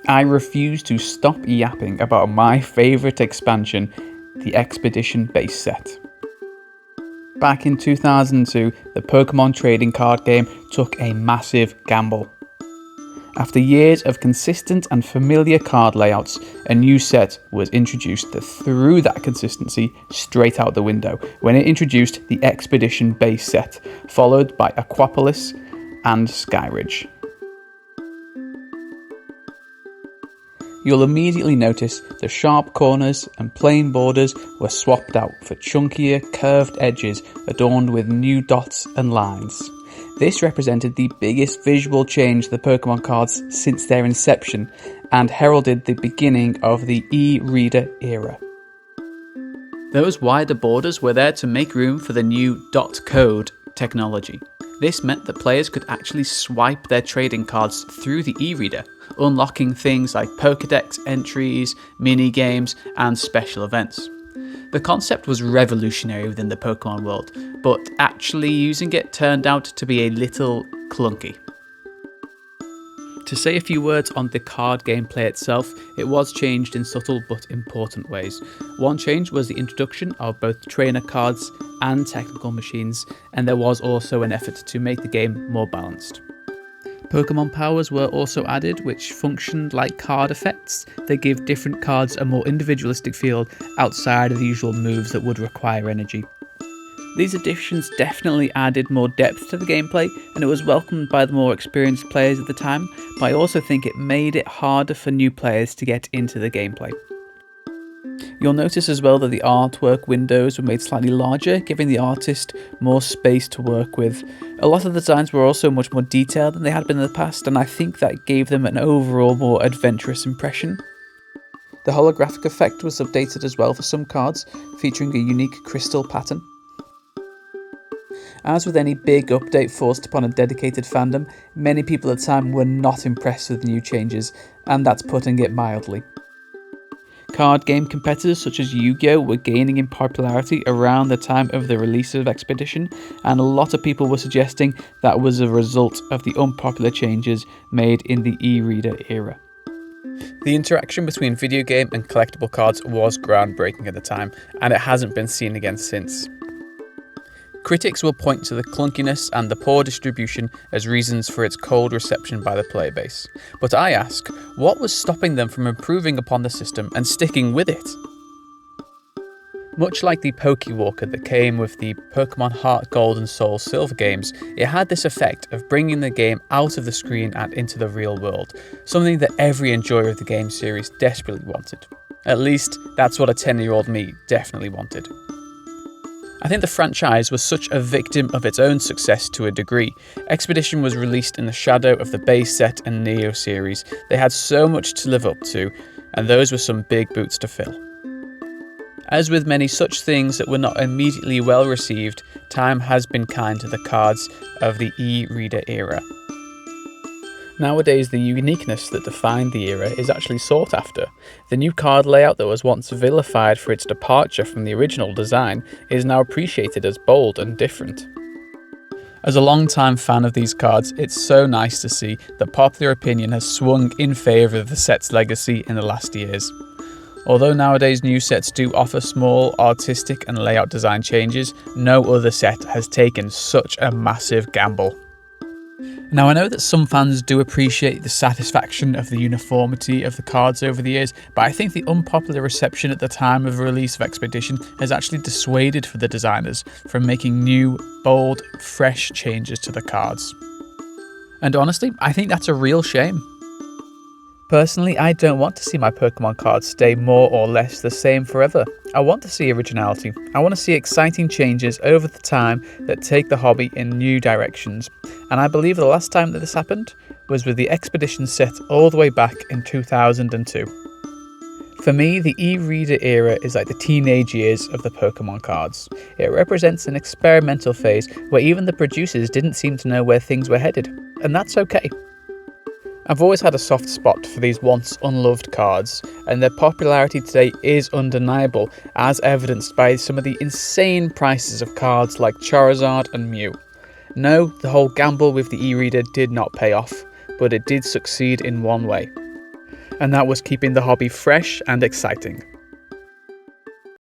I refuse to stop yapping about my favourite expansion, the Expedition base set. Back in 2002, the Pokémon trading card game took a massive gamble. After years of consistent and familiar card layouts, a new set was introduced that threw that consistency straight out the window when it introduced the Expedition base set, followed by Aquapolis and Skyridge. You'll immediately notice the sharp corners and plain borders were swapped out for chunkier, curved edges adorned with new dots and lines. This represented the biggest visual change to the Pokémon cards since their inception and heralded the beginning of the e-reader era. Those wider borders were there to make room for the new dot code technology. This meant that players could actually swipe their trading cards through the e-reader, unlocking things like Pokédex entries, mini-games, and special events. The concept was revolutionary within the Pokémon world, but actually using it turned out to be a little clunky. To say a few words on the card gameplay itself, it was changed in subtle but important ways. One change was the introduction of both trainer cards and technical machines, and there was also an effort to make the game more balanced. Pokémon powers were also added, which functioned like card effects. They give different cards a more individualistic feel outside of the usual moves that would require energy. These additions definitely added more depth to the gameplay, and it was welcomed by the more experienced players at the time, but I also think it made it harder for new players to get into the gameplay. You'll notice as well that the artwork windows were made slightly larger, giving the artist more space to work with. A lot of the designs were also much more detailed than they had been in the past, and I think that gave them an overall more adventurous impression. The holographic effect was updated as well for some cards, featuring a unique crystal pattern. As with any big update forced upon a dedicated fandom, many people at the time were not impressed with the new changes, and that's putting it mildly. Card game competitors such as Yu-Gi-Oh! Were gaining in popularity around the time of the release of Expedition, and a lot of people were suggesting that was a result of the unpopular changes made in the e-reader era. The interaction between video game and collectible cards was groundbreaking at the time, and it hasn't been seen again since. Critics will point to the clunkiness and the poor distribution as reasons for its cold reception by the player base. But I ask, what was stopping them from improving upon the system and sticking with it? Much like the Pokewalker that came with the Pokémon Heart Gold and Soul Silver games, it had this effect of bringing the game out of the screen and into the real world, something that every enjoyer of the game series desperately wanted. At least, that's what a 10-year-old me definitely wanted. I think the franchise was such a victim of its own success to a degree. Expedition was released in the shadow of the base set and Neo series. They had so much to live up to, and those were some big boots to fill. As with many such things that were not immediately well received, time has been kind to the cards of the e-reader era. Nowadays, the uniqueness that defined the era is actually sought after. The new card layout that was once vilified for its departure from the original design is now appreciated as bold and different. As a long-time fan of these cards, it's so nice to see that popular opinion has swung in favour of the set's legacy in the last years. Although nowadays new sets do offer small artistic and layout design changes, no other set has taken such a massive gamble. Now, I know that some fans do appreciate the satisfaction of the uniformity of the cards over the years, but I think the unpopular reception at the time of the release of Expedition has actually dissuaded for the designers from making new, bold, fresh changes to the cards. And honestly, I think that's a real shame. Personally, I don't want to see my Pokémon cards stay more or less the same forever. I want to see originality. I want to see exciting changes over the time that take the hobby in new directions. And I believe the last time that this happened was with the Expedition set all the way back in 2002. For me, the e-reader era is like the teenage years of the Pokémon cards. It represents an experimental phase where even the producers didn't seem to know where things were headed. And that's okay. I've always had a soft spot for these once unloved cards, and their popularity today is undeniable, as evidenced by some of the insane prices of cards like Charizard and Mew. No, the whole gamble with the e-reader did not pay off, but it did succeed in one way. and that was keeping the hobby fresh and exciting.